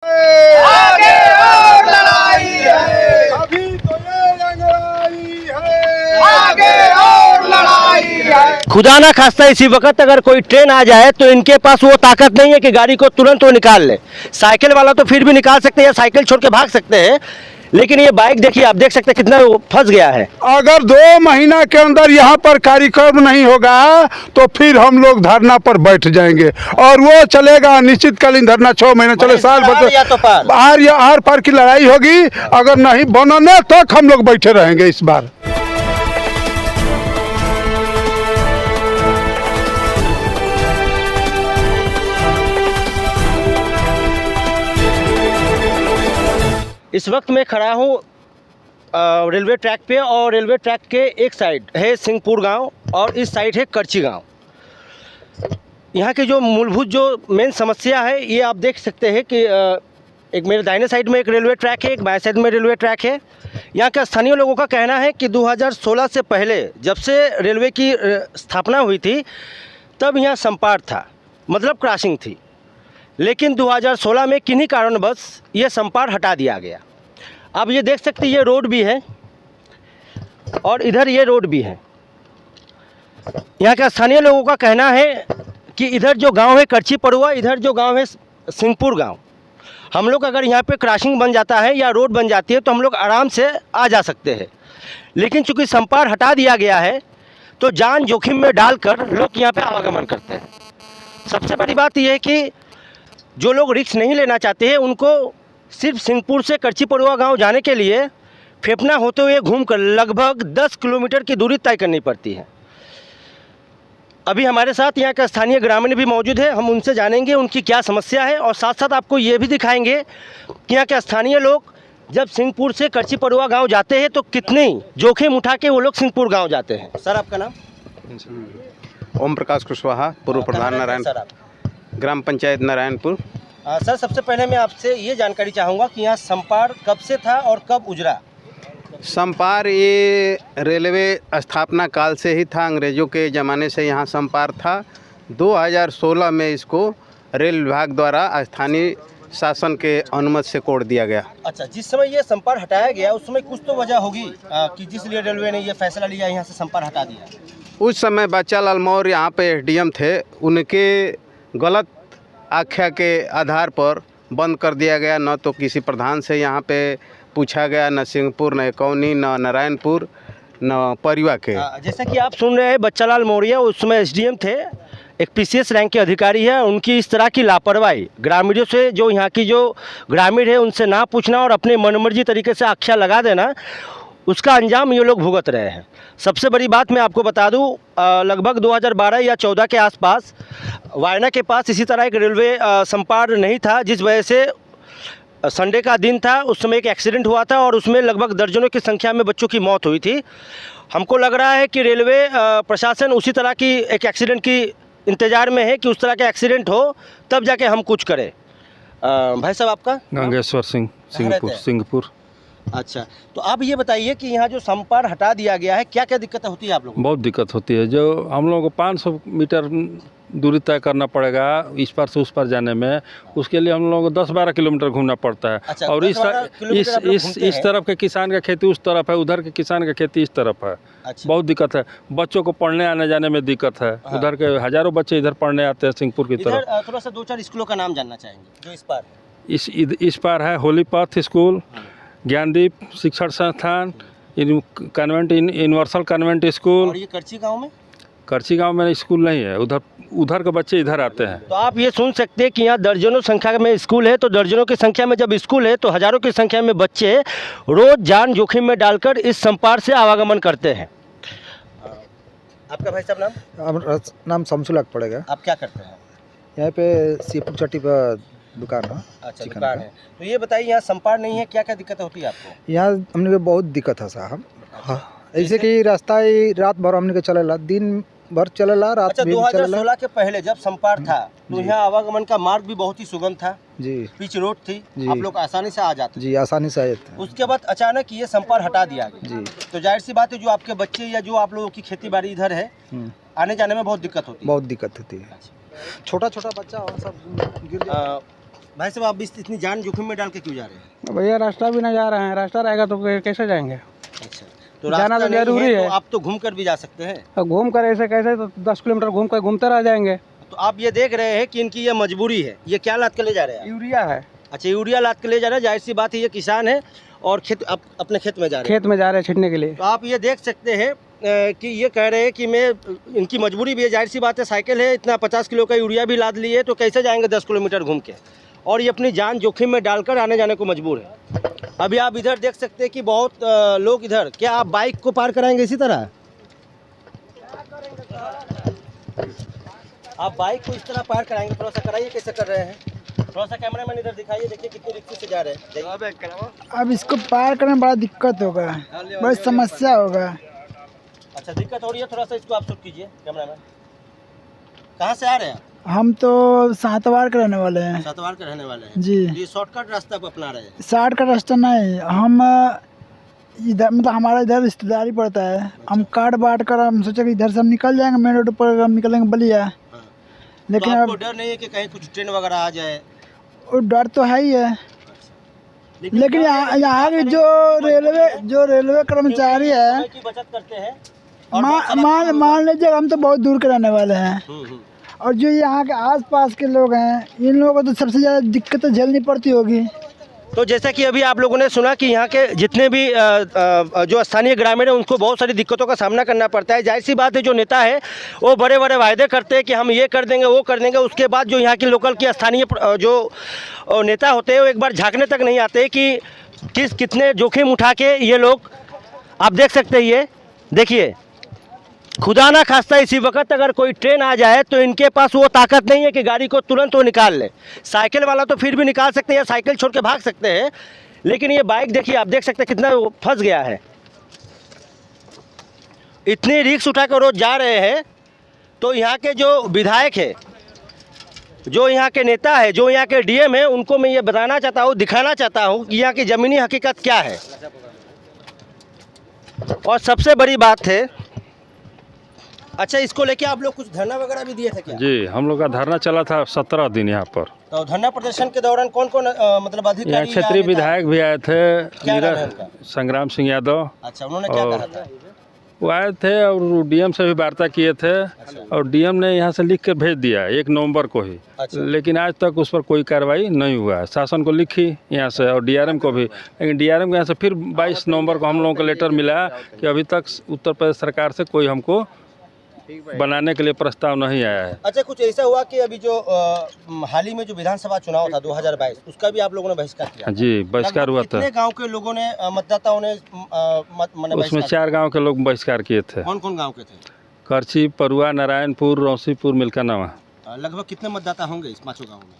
आगे और लड़ाई है, अभी तो ये लड़ाई है, आगे और लड़ाई है। खुदा ना खास्ता इसी वक्त अगर कोई ट्रेन आ जाए तो इनके पास वो ताकत नहीं है कि गाड़ी को तुरंत वो निकाल ले। साइकिल वाला तो फिर भी निकाल सकते हैं या साइकिल छोड़ के भाग सकते हैं, लेकिन ये बाइक देखिए, आप देख सकते हैं कितना फंस गया है। अगर 2 महीना के अंदर यहाँ पर कार्यक्रम नहीं होगा तो फिर हम लोग धरना पर बैठ जाएंगे, और वो चलेगा अनिश्चितकालीन धरना, 6 महीने चले, साल भर या तो पार आर या आर पार की लड़ाई होगी। अगर नहीं बनने तक हम लोग बैठे रहेंगे इस बार। इस वक्त मैं खड़ा हूँ रेलवे ट्रैक पे, और रेलवे ट्रैक के एक साइड है सिंहपुर गांव और इस साइड है करची गांव। यहाँ की जो मूलभूत जो मेन समस्या है ये आप देख सकते हैं कि एक मेरे दाहिने साइड में एक रेलवे ट्रैक है, एक बाएं साइड में रेलवे ट्रैक है। यहाँ के स्थानीय लोगों का कहना है कि 2016 से पहले जब से रेलवे की स्थापना हुई थी तब यहाँ संपार था, मतलब क्रॉसिंग थी, लेकिन 2016 में किन्हीं कारणवश ये संपार हटा दिया गया। आप ये देख सकते हैं ये रोड भी है और इधर ये रोड भी है। यहाँ के स्थानीय लोगों का कहना है कि इधर जो गांव है करची पड़ुआ, इधर जो गांव है सिंहपुर गांव, हम लोग अगर यहाँ पे क्रॉसिंग बन जाता है या रोड बन जाती है तो हम लोग आराम से आ जा सकते हैं, लेकिन चूँकि संपार हटा दिया गया है तो जान जोखिम में डालकर लोग यहाँ पे आवागमन करते हैं। सबसे बड़ी बात यह है कि जो लोग रिस्क नहीं लेना चाहते हैं उनको सिर्फ सिंहपुर से करची पड़ुआ गांव जाने के लिए फेफना होते हुए घूमकर लगभग 10 किलोमीटर की दूरी तय करनी पड़ती है। अभी हमारे साथ यहाँ का स्थानीय ग्रामीण भी मौजूद है, हम उनसे जानेंगे उनकी क्या समस्या है, और साथ साथ आपको ये भी दिखाएंगे कि यहाँ के स्थानीय लोग जब सिंहपुर से करची पड़ुआ गाँव जाते हैं तो कितनी जोखिम उठा के वो लोग सिंहपुर गाँव जाते हैं। सर आपका नाम? ओम प्रकाश कुशवाहा, पूर्व प्रधान नारायण, ग्राम पंचायत नारायणपुर। सर सबसे पहले मैं आपसे ये जानकारी चाहूँगा कि यहाँ संपार कब से था और कब उजरा? संपार ये रेलवे स्थापना काल से ही था, अंग्रेज़ों के ज़माने से यहाँ संपार था। 2016 में इसको रेल विभाग द्वारा स्थानीय शासन के अनुमति से कोड दिया गया। अच्छा, जिस समय ये संपार हटाया गया उस समय कुछ तो वजह होगी कि जिस लिए रेलवे ने ये फैसला लिया यहाँ से संपार हटा दिया। उस समय बच्चालाल मौर्य यहाँ पे एसडीएम थे, उनके गलत आख्या के आधार पर बंद कर दिया गया। न तो किसी प्रधान से यहाँ पे पूछा गया, न सिंहपुर, न एकौनी, न नारायणपुर, न परिवा के। जैसा कि आप सुन रहे हैं बच्चालाल मौर्य उस समय एसडीएम थे, एक पीसीएस रैंक के अधिकारी है। उनकी इस तरह की लापरवाही ग्रामीणों से, जो यहाँ की जो ग्रामीण है उनसे ना पूछना और अपने मनमर्जी तरीके से आख्या लगा देना, उसका अंजाम ये लोग भुगत रहे हैं। सबसे बड़ी बात मैं आपको बता दूं, लगभग 2012 या 14 के आसपास वायना के पास इसी तरह एक रेलवे संपार नहीं था, जिस वजह से संडे का दिन था, उस समय एक एक्सीडेंट हुआ था और उसमें लगभग दर्जनों की संख्या में बच्चों की मौत हुई थी। हमको लग रहा है कि रेलवे प्रशासन उसी तरह की एक एक्सीडेंट की इंतज़ार में है कि उस तरह का एक्सीडेंट हो तब जाके हम कुछ करें। भाई साहब आपका? गंगेश्वर सिंह, सिंहपुर। अच्छा, तो आप ये बताइए कि यहाँ जो संपार हटा दिया गया है क्या क्या दिक्कतें होती है आप लोगों को? बहुत दिक्कत होती है। जो हम लोगों को 500 मीटर दूरी तय करना पड़ेगा इस पार से उस पार जाने में, उसके लिए हम लोगों को 10-12 किलोमीटर घूमना पड़ता है। अच्छा, और इस तरफ के किसान का खेती उस तरफ है, उधर के किसान का खेती इस तरफ है। अच्छा। बहुत दिक्कत है, बच्चों को पढ़ने आने जाने में दिक्कत है। हाँ। उधर के हजारों बच्चे इधर पढ़ने आते हैं सिंहपुर की तरफ। थोड़ा सा 2-4 स्कूलों का नाम जानना चाहेंगे जो इस पार इस पार है होली पथ स्कूल, ज्ञानदीप शिक्षण संस्थान, कन्वेंट यूनिवर्सल कन्वेंट स्कूल। और ये करची गांव में? करची गांव में स्कूल नहीं है, उधर के बच्चे इधर आते हैं। तो आप ये सुन सकते हैं कि यहाँ दर्जनों संख्या में स्कूल है, तो दर्जनों की संख्या में जब स्कूल है तो हजारों की संख्या में बच्चे रोज जान जोखिम में डालकर इस संपार से आवागमन करते हैं। आपका भाई साहब नाम? नाम शमसुल हक पड़ेगा। आप क्या करते हैं? यहाँ पे सीपुर चट्टी पर दुकान है। अच्छा, दुकान है। तो ये बताइए यहाँ संपार नहीं है, क्या क्या दिक्कत होती है आपको? यहाँ हमने को बहुत दिक्कत है साहब। हाँ, ऐसे कि रास्ता ही रात भर हमने को चलेला, दिन भर चलेला, रात अच्छा, भी 2016 के पहले जब संपार था तो यहाँ आवागमन का मार्ग भी बहुत ही सुगम था जी, पिच रोड थी, जी। आप लोग आसानी से आ जाते जी, आसानी से आए थे। उसके बाद अचानक ये संपार हटा दिया गया जी, तो जाहिर सी बात है जो आपके बच्चे या जो आप लोगों की खेती बाड़ी इधर है आने जाने में बहुत दिक्कत होती है। बहुत दिक्कत होती है। छोटा छोटा बच्चा और सब गिर जाता है। भाई साहब आप इतनी जान जोखिम में डाल के क्यों जा रहे हैं? भैया रास्ता भी ना जा रहे हैं, रास्ता रहेगा तो कैसे जाएंगे? अच्छा, तो जाना रास्ता तो नहीं जरूरी है। तो आप तो घूम कर भी जा सकते हैं। अब घूम कर ऐसे कैसे, तो 10 किलोमीटर घूम कर घूमते रह जाएंगे। तो आप ये देख रहे हैं कि इनकी ये मजबूरी है। ये क्या लाद के ले जा रहे हैं आप? यूरिया है, अच्छा, यूरिया लाद के ले जा रहे हैं। जाहिर सी बात है, ये किसान है और अपने खेत में जा रहे हैं। खेत में जा रहे हैं छींटने के लिए। तो आप ये देख सकते हैं कि ये कह रहे हैं कि मैं, इनकी मजबूरी भी है। जाहिर सी बात है, साइकिल है, इतना 50 किलो का यूरिया भी लाद लिए तो कैसे जाएंगे 10 किलोमीटर घूम के, और ये अपनी जान जोखिम में डालकर आने जाने को मजबूर है। अभी आप इधर देख सकते हैं कि बहुत लोग इधर, क्या आप बाइक को पार कराएंगे इसी तरह? आप बाइक को इस तरह पार कराएंगे? थोड़ा सा कराइए, कैसे कर रहे हैं? थोड़ा सा कैमरामैन इधर दिखाइए, देखिए कितनी रिक्शे से जा रहे हैं। अब इसको पार करने में बड़ा दिक्कत होगा, बड़ी समस्या होगा। अच्छा, दिक्कत हो रही है, थोड़ा सा इसको आप शूट कीजिए कैमरामैन। कहाँ से आ रहे हैं? हम तो सातवार के रहने वाले हैं। सातवार के रहने वाले हैं जी। ये शॉर्टकट रास्ता अपना रहे हैं? शॉर्ट का रास्ता नहीं, हम इधर, मतलब हमारा इधर रिश्तेदारी पड़ता है। हम काट बांट कर हम सोचे कि इधर से हम निकल जाएंगे, मेन रोड पर हम निकलेंगे बलिया। हाँ। लेकिन तो आपको अब डर नहीं है कि कहीं कुछ ट्रेन वगैरह आ जाए? वो डर तो है ही है, लेकिन यहाँ के जो रेलवे कर्मचारी है, समय की बचत करते हैं। और मान लीजिए हम तो बहुत दूर के रहने वाले हैं, और जो यहाँ के आसपास के लोग हैं, इन लोगों को तो सबसे ज़्यादा दिक्कत झेलनी पड़ती होगी। तो जैसा कि अभी आप लोगों ने सुना कि यहाँ के जितने भी जो स्थानीय ग्रामीण हैं, उनको बहुत सारी दिक्कतों का सामना करना पड़ता है। जाहिर सी बात है, जो नेता है वो बड़े बड़े वायदे करते हैं कि हम ये कर देंगे, वो कर देंगे। उसके बाद जो यहाँ की लोकल की स्थानीय जो नेता होते हैं, वो एक बार झांकने तक नहीं आते कि कितने जोखिम उठा के ये लोग, आप देख सकते हैं। ये देखिए, खुदा ना खास्ता इसी वक्त अगर कोई ट्रेन आ जाए तो इनके पास वो ताकत नहीं है कि गाड़ी को तुरंत वो निकाल ले। साइकिल वाला तो फिर भी निकाल सकते हैं या साइकिल छोड़ के भाग सकते हैं, लेकिन ये बाइक देखिए, आप देख सकते हैं कितना फंस गया है। इतनी रिस्क उठा कर रोज जा रहे हैं। तो यहाँ के जो विधायक है, जो यहाँ के नेता है, जो यहाँ के डीएम है, उनको मैं ये बताना चाहता हूँ, दिखाना चाहता हूँ कि यहाँ की ज़मीनी हकीकत क्या है। और सबसे बड़ी बात है, अच्छा, इसको लेके आप लोग कुछ धरना वगैरह भी दिए थे क्या? जी, हम लोग का धरना चला था 17 दिन यहाँ पर। तो धरना प्रदर्शन के दौरान कौन कौन मतलब अधिकारी, यहाँ क्षेत्रीय विधायक भी आए थे, क्या नाम है उनका? संग्राम सिंह यादव। अच्छा, उन्होंने क्या कहा था? वो आए थे और डीएम से भी वार्ता किए थे। और डीएम ने यहाँ से लिख कर भेज दिया 1 नवंबर को ही। अच्छा। लेकिन आज तक उस पर कोई कार्रवाई नहीं हुआ है। शासन को लिखी यहाँ से और डीआरएम को भी, लेकिन डीआरएम के यहाँ से फिर 22 नवंबर को हम लोगों को लेटर मिला कि अभी तक उत्तर प्रदेश सरकार से कोई हमको बनाने के लिए प्रस्ताव नहीं आया है। अच्छा, कुछ ऐसा हुआ कि अभी जो हाल ही में जो विधानसभा चुनाव था 2022, उसका भी आप लोगों ने बहिष्कार किया? जी, बहिष्कार हुआ था। कितने गांव के लोगों ने, मतदाताओं ने उसमें 4 गांव के लोग बहिष्कार किए थे। कौन कौन गांव के थे? करची, परुआ, नारायणपुर, रौसीपुर, मिल्कानावा। लगभग कितने मतदाता होंगे इस 5 गाँव में?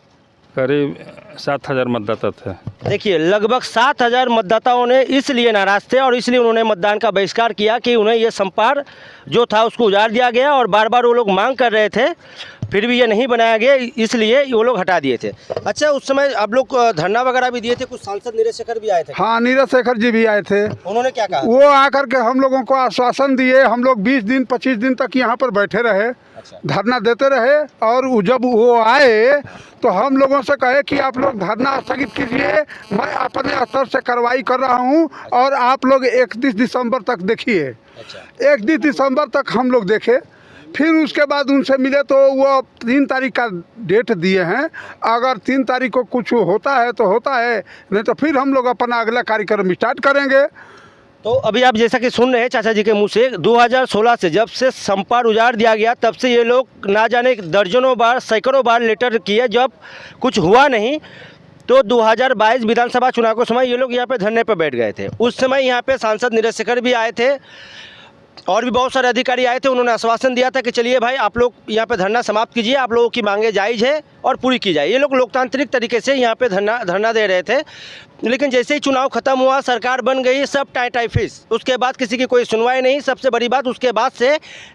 करीब 7,000 मतदाता थे। देखिए, लगभग 7,000 मतदाताओं ने इसलिए नाराज थे और इसलिए उन्होंने मतदान का बहिष्कार किया कि उन्हें ये संपार जो था उसको उजाड़ दिया गया, और बार बार वो लोग मांग कर रहे थे, फिर भी ये नहीं बनाया गया, इसलिए वो लोग हटा दिए थे। अच्छा, उस समय आप लोग धरना वगैरह भी दिए थे, कुछ सांसद नीरज शेखर भी आए थे? हाँ, नीरज शेखर जी भी आए थे। उन्होंने क्या कहा? वो आकर के हम लोगों को आश्वासन दिए। हम लोग 20 दिन 25 दिन तक यहाँ पर बैठे रहे, अच्छा। धरना देते रहे। और जब वो आए तो हम लोगों से कहे कि आप लोग धरना स्थगित कीजिए, मैं अपने स्तर से कार्रवाई कर रहा हूँ और आप लोग 31 दिसंबर तक देखिए। अच्छा। 31 दिसंबर तक हम लोग देखे। फिर उसके बाद उनसे मिले तो वो 3 तारीख का डेट दिए हैं। अगर 3 तारीख को कुछ होता है तो होता है, नहीं तो फिर हम लोग अपना अगला कार्यक्रम स्टार्ट करेंगे। तो अभी आप जैसा कि सुन रहे हैं चाचा जी के मुंह से, 2016 से जब से संपार उजाड़ दिया गया, तब से ये लोग ना जाने दर्जनों बार, सैकड़ों बार लेटर किए, जब कुछ हुआ नहीं तो 2022 विधानसभा चुनाव के समय ये लोग यहाँ पे धरने पर बैठ गए थे। उस समय यहाँ पे सांसद नीरज शेखर भी आए थे और भी बहुत सारे अधिकारी आए थे। उन्होंने आश्वासन दिया था कि चलिए भाई, आप लोग यहाँ पे धरना समाप्त कीजिए, आप लोगों की मांगे जायज़ है और पूरी की जाए। ये लोग लोकतांत्रिक तरीके से यहाँ पे धरना दे रहे थे। लेकिन जैसे ही चुनाव खत्म हुआ, सरकार बन गई, सब टाई फिश। उसके बाद किसी की कोई सुनवाई नहीं। सबसे बड़ी बात, उसके बाद से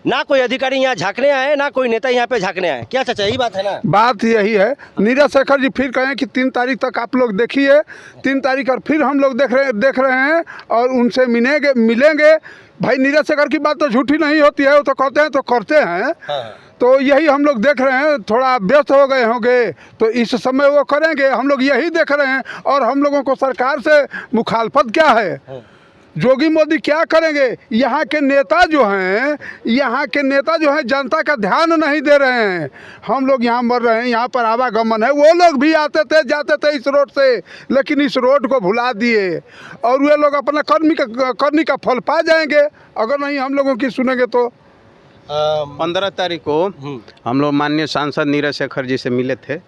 ना कोई अधिकारी यहाँ झांकने आए, ना कोई नेता यहाँ पे झांकने आए। क्या चाचा, यही बात है ना? बात यही है। नीरज शेखर जी फिर कहें कि 3 तारीख तक आप लोग देखिए, 3 तारीख और फिर हम लोग देख रहे हैं और उनसे मिलेंगे। भाई, नीरज शेखर की बात तो झूठी नहीं होती है, वो तो कहते हैं तो करते हैं। हाँ। तो यही हम लोग देख रहे हैं, थोड़ा व्यस्त हो गए होंगे तो इस समय वो करेंगे, हम लोग यही देख रहे हैं। और हम लोगों को सरकार से मुखालफत क्या है, जोगी मोदी क्या करेंगे। यहाँ के नेता जो हैं, जनता का ध्यान नहीं दे रहे हैं। हम लोग यहाँ मर रहे हैं, यहाँ पर आवागमन है, वो लोग भी आते थे जाते थे इस रोड से, लेकिन इस रोड को भुला दिए और वे लोग अपना करनी का फल पा जाएंगे अगर नहीं हम लोगों की सुनेंगे तो। 15 तारीख को हम लोग माननीय सांसद नीरज शेखर जी से मिले थे।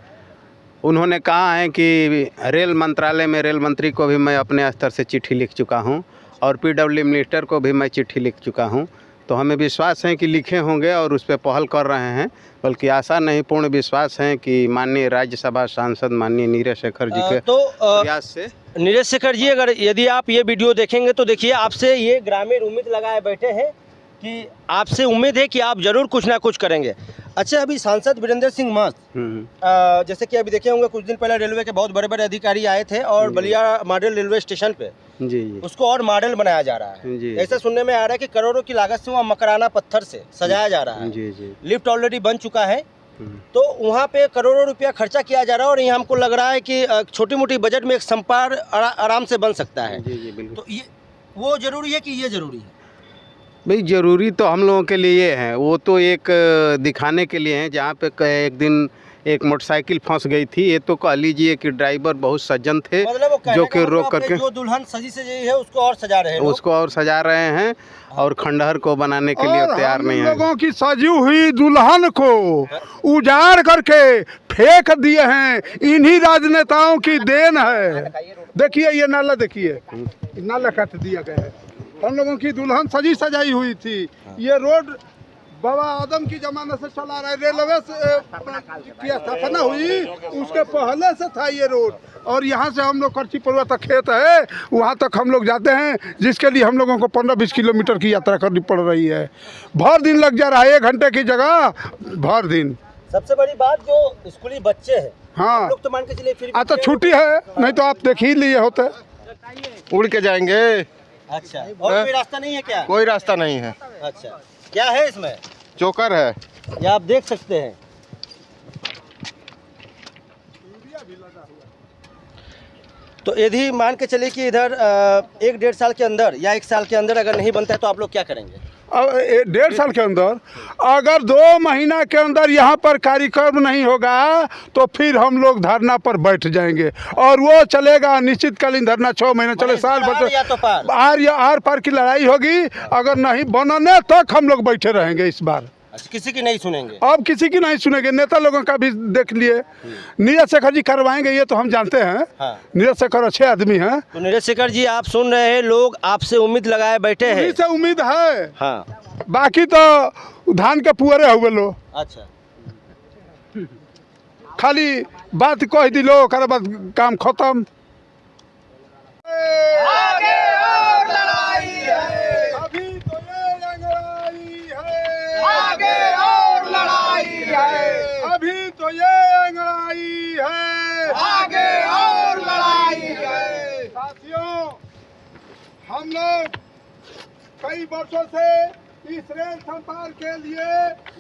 उन्होंने कहा है कि रेल मंत्रालय में रेल मंत्री को भी मैं अपने स्तर से चिट्ठी लिख चुका हूं और पीडब्ल्यू मिनिस्टर को भी मैं चिट्ठी लिख चुका हूं। तो हमें विश्वास है कि लिखे होंगे और उस पर पहल कर रहे हैं, बल्कि आशा नहीं पूर्ण विश्वास है कि माननीय राज्यसभा सांसद माननीय नीरज शेखर जी के प्रयास से। नीरज शेखर जी, अगर यदि आप ये वीडियो देखेंगे तो देखिए, आपसे ये ग्रामीण उम्मीद लगाए बैठे हैं कि आपसे उम्मीद है कि आप जरूर कुछ ना कुछ करेंगे। अच्छा, अभी सांसद वीरेंद्र सिंह मस्त, जैसे कि अभी देखे होंगे कुछ दिन पहले रेलवे के बहुत बड़े बड़े अधिकारी आए थे और बलिया मॉडल रेलवे स्टेशन पे जी उसको और मॉडल बनाया जा रहा है जी। ऐसा सुनने में आ रहा है कि करोड़ों की लागत से वहाँ मकराना पत्थर से सजाया जा रहा है जी। लिफ्ट ऑलरेडी बन चुका है, तो वहाँ पे करोड़ों रुपया खर्चा किया जा रहा है और यहाँ हमको लग रहा है कि छोटी मोटी बजट में एक संपार आराम से बन सकता है। जी बिल्कुल। तो ये वो जरूरी है कि ये जरूरी है? भाई ज़रूरी तो हम लोगों के लिए है, वो तो एक दिखाने के लिए है। जहाँ पे एक दिन एक मोटरसाइकिल फंस गई थी, ये तो कह लीजिए कि ड्राइवर बहुत सज्जन थे, मतलब जो कि रोक करके जो दुल्हन सजी सजी है उसको और सजा रहे हैं, उसको और सजा रहे हैं और खंडहर को बनाने के लिए तैयार नहीं है। लोगों की सजी हुई दुल्हन को उजाड़ करके फेंक दिए हैं, इन्हीं राजनेताओं की देन है। देखिए ये नाला, देखिए नाला काट दिया गया है। हम लोगों की दुल्हन सजी सजाई हुई थी। ये रोड बाबा आदम की जमाने से चला रहा है, रेलवे से की स्थापना हुई उसके पहले से था ये रोड। और यहाँ से हम लोग करची परुआ तक खेत है, वहाँ तक हम लोग जाते हैं, जिसके लिए हम लोगों को 15-20 किलोमीटर की यात्रा करनी पड़ रही है। भर दिन लग जा रहा है, 1 घंटे की जगह भर दिन। सबसे बड़ी बात जो स्कूली बच्चे हैं, हाँ लोग तो मान के चलिए फिर तो छुट्टी है, नहीं तो आप देख ही लिए होते। उड़ के जाएंगे। अच्छा, और कोई रास्ता नहीं है क्या? कोई रास्ता नहीं है। अच्छा, क्या है इसमें? चोकर है, ये आप देख सकते हैं। तो यदि मान के चलिए कि इधर 1-1.5 साल के अंदर या 1 साल के अंदर अगर नहीं बनता है तो आप लोग क्या करेंगे? अब 1.5 साल के अंदर अगर 2 महीना के अंदर यहाँ पर कार्यक्रम नहीं होगा तो फिर हम लोग धरना पर बैठ जाएंगे और वो चलेगा निश्चितकालीन धरना, 6 महीने चले, साल भर या तो पार आर पार की लड़ाई होगी। अगर नहीं बनने तक हम लोग बैठे रहेंगे इस बार। अच्छा, किसी की नहीं सुनेंगे? अब किसी की नहीं सुनेंगे, नेता लोगों का भी देख लिए। नीरज शेखर जी करवाएंगे ये तो हम जानते हैं। हाँ। नीरज शेखर अच्छे आदमी हैं। तो नीरज शेखर जी, आप सुन रहे हैं, लोग आपसे उम्मीद लगाए बैठे हैं। से उम्मीद है। हाँ। बाकी तो धान के पुअरे हुए लो। अच्छा, खाली बात कह दिलो, ओकर बाद काम खत्म। आगे और लड़ाई है, अभी तो ये लड़ाई है। आगे और लड़ाई है, अभी तो ये लड़ाई है। आगे और लड़ाई है। साथियों, हम लोग कई वर्षों से इस रेल संपर्क के लिए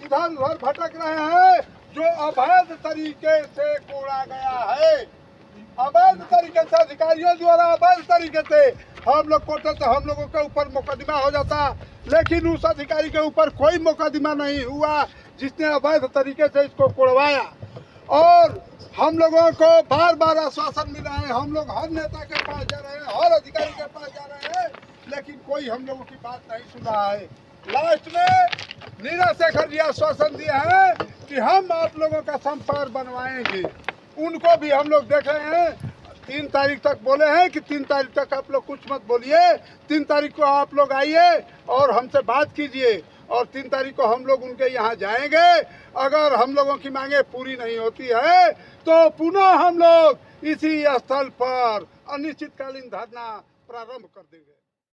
इधर उधर भटक रहे हैं, जो अवैध तरीके से कोड़ा गया है। अवैध तरीके से अधिकारियों द्वारा अवैध तरीके से हम लोग कोटे तो हम लोगों के ऊपर मुकदमा हो जाता, लेकिन उस अधिकारी के ऊपर कोई मुकदमा नहीं हुआ जिसने अवैध तरीके से इसको कोड़वाया। और हम लोगों को बार बार आश्वासन मिला है, हम लोग हर नेता के पास जा रहे हैं, हर अधिकारी के पास जा रहे हैं, लेकिन कोई हम लोगों की बात नहीं सुन रहा है। लास्ट में नीरज शेखर जी आश्वासन दिए हैं कि हम आप लोगों का संपर्क बनवाएंगे। उनको भी हम लोग देख रहे हैं, 3 तारीख तक बोले हैं कि 3 तारीख तक आप लोग कुछ मत बोलिए, 3 तारीख को आप लोग आइए और हमसे बात कीजिए और 3 तारीख को हम लोग उनके यहाँ जाएंगे। अगर हम लोगों की मांगे पूरी नहीं होती है तो पुनः हम लोग इसी स्थल पर अनिश्चितकालीन धरना प्रारंभ कर देंगे।